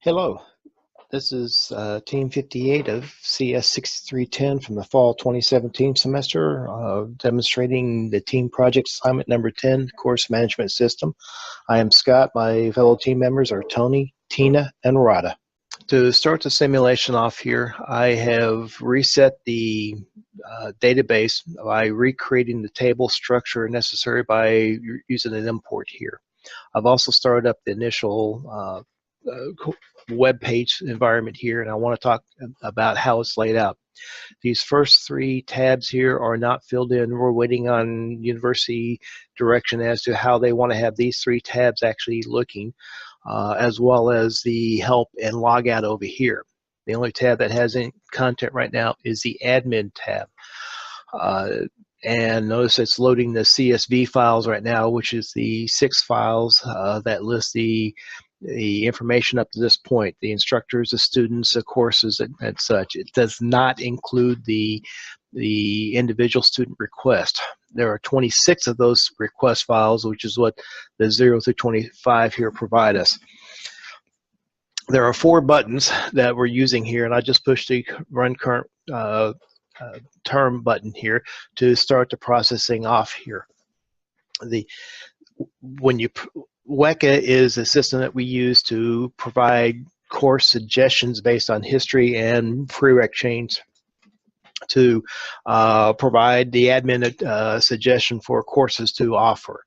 Hello, this is Team 58 of CS 6310 from the fall 2017 semester, demonstrating the team project assignment number 10, course management system. I am Scott. My fellow team members are Tony, Tina, and Rada. To start the simulation off here, I have reset the database by recreating the table structure necessary by using an import here. I've also started up the initial web page environment here, and I want to talk about how it's laid out. These first three tabs here are not filled in. We're waiting on university direction as to how they want to have these three tabs actually looking, as well as the help and logout over here. The only tab that has any content right now is the admin tab. And notice it's loading the CSV files right now, which is the 6 files that list the information up to this point, the instructors, the students, the courses, and such. It does not include the individual student request. There are 26 of those request files, which is what the 0 through 25 here provide us. There are 4 buttons that we're using here, and I just pushed the run current term button here to start the processing off here. WECA is a system that we use to provide course suggestions based on history and prereq chains to provide the admin suggestion for courses to offer.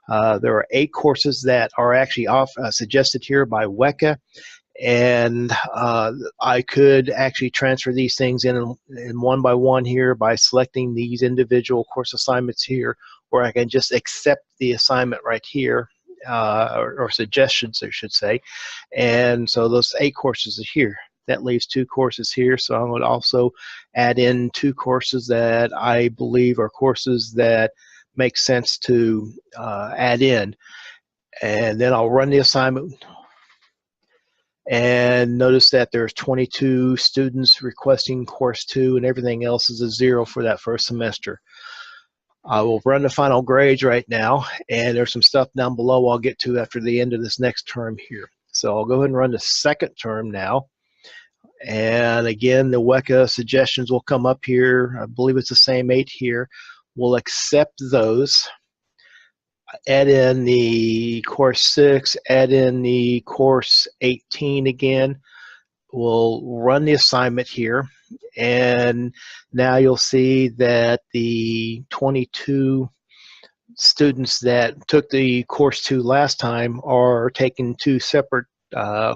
There are 8 courses that are actually suggested here by WECA, and I could actually transfer these things in one by one here by selecting these individual course assignments here, or I can just accept the assignment right here, or suggestions I should say. And so those 8 courses are here. That leaves 2 courses here, so I would also add in 2 courses that I believe are courses that make sense to add in. And then I'll run the assignment, and notice that there's 22 students requesting course 2, and everything else is a 0 for that first semester. I will run the final grades right now, and there's some stuff down below I'll get to after the end of this next term here. So I'll go ahead and run the second term now. And again, the WECA suggestions will come up here. I believe it's the same 8 here. We'll accept those. Add in the course 6, add in the course 18 again. We'll run the assignment here, and now you'll see that the 22 students that took the course 2 last time are taking 2 separate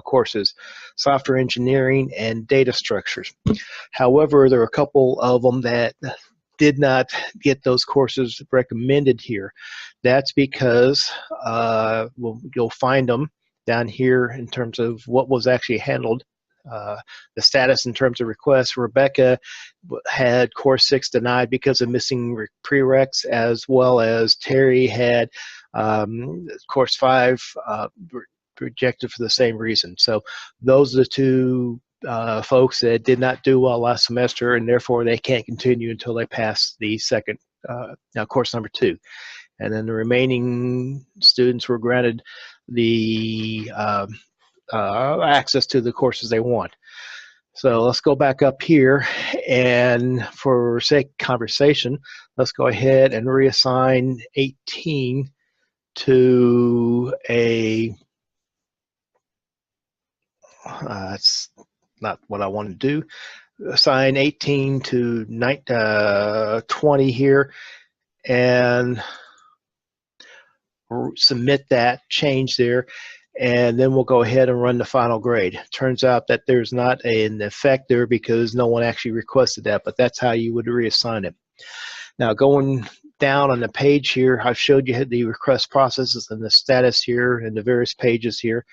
courses, software engineering and data structures. However, there are a couple of them that did not get those courses recommended here. That's because you'll find them down here in terms of what was actually handled. The status in terms of requests. Rebecca had course 6 denied because of missing prereqs, as well as Terry had course 5 rejected for the same reason. So those are the 2 folks that did not do well last semester, and therefore they can't continue until they pass the second course number 2. And then the remaining students were granted the access to the courses they want. So let's go back up here, and for sake of conversation, let's go ahead and reassign 18 to a that's not what I want to do. Assign 18 to 20 here, and submit that change there, and then we'll go ahead and run the final grade. Turns out that there's not an effect there because no one actually requested that, but that's how you would reassign it. Now, going down on the page here, I've showed you the request processes and the status here and the various pages here.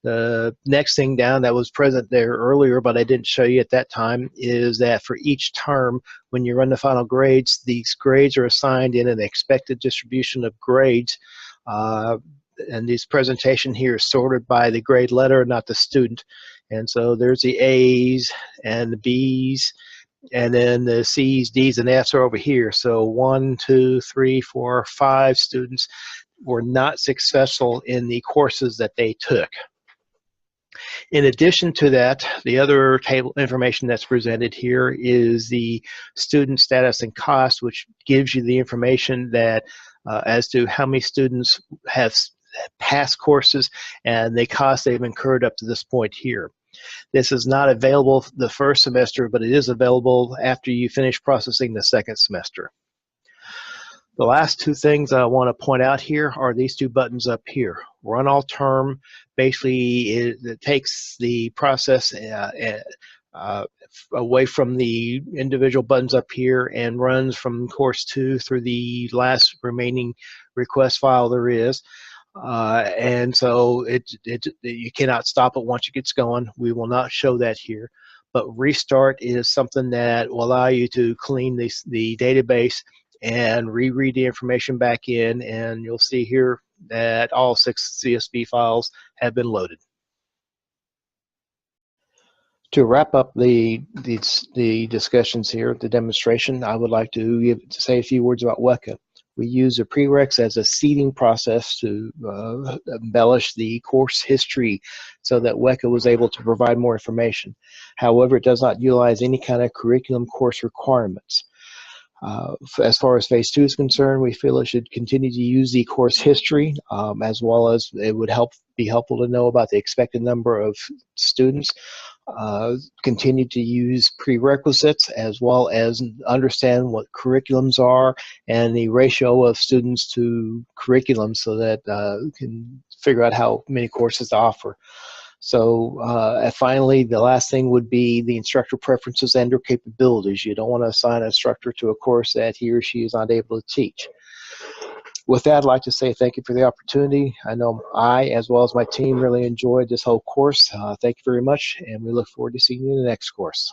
The next thing down that was present there earlier, but I didn't show you at that time, is that for each term, when you run the final grades, these grades are assigned in an expected distribution of grades. And this presentation here is sorted by the grade letter, not the student. And so there's the A's and the B's, and then the C's, D's, and F's are over here. So 1, 2, 3, 4, 5 students were not successful in the courses that they took. In addition to that, the other table information that's presented here is the student status and cost, which gives you the information that as to how many students have passed courses and the cost they've incurred up to this point here. This is not available the first semester, but it is available after you finish processing the second semester. The last two things I want to point out here are these two buttons up here. Run all term basically it takes the process away from the individual buttons up here and runs from course 2 through the last remaining request file there is. And so you cannot stop it once it gets going. We will not show that here. But restart is something that will allow you to clean the database and reread the information back in, and you'll see here that all 6 CSV files have been loaded. To wrap up the discussions here, the demonstration, I would like to say a few words about WECA. We use a prereqs as a seeding process to embellish the course history so that WECA was able to provide more information. However, it does not utilize any kind of curriculum course requirements. As far as phase 2 is concerned, we feel it should continue to use the course history, as well as it would be helpful to know about the expected number of students. Continue to use prerequisites, as well as understand what curriculums are and the ratio of students to curriculum, so that we can figure out how many courses to offer. So finally, the last thing would be the instructor preferences and or capabilities. You don't want to assign an instructor to a course that he or she is not able to teach. With that, I'd like to say thank you for the opportunity. I know I, as well as my team, really enjoyed this whole course. Thank you very much, and we look forward to seeing you in the next course.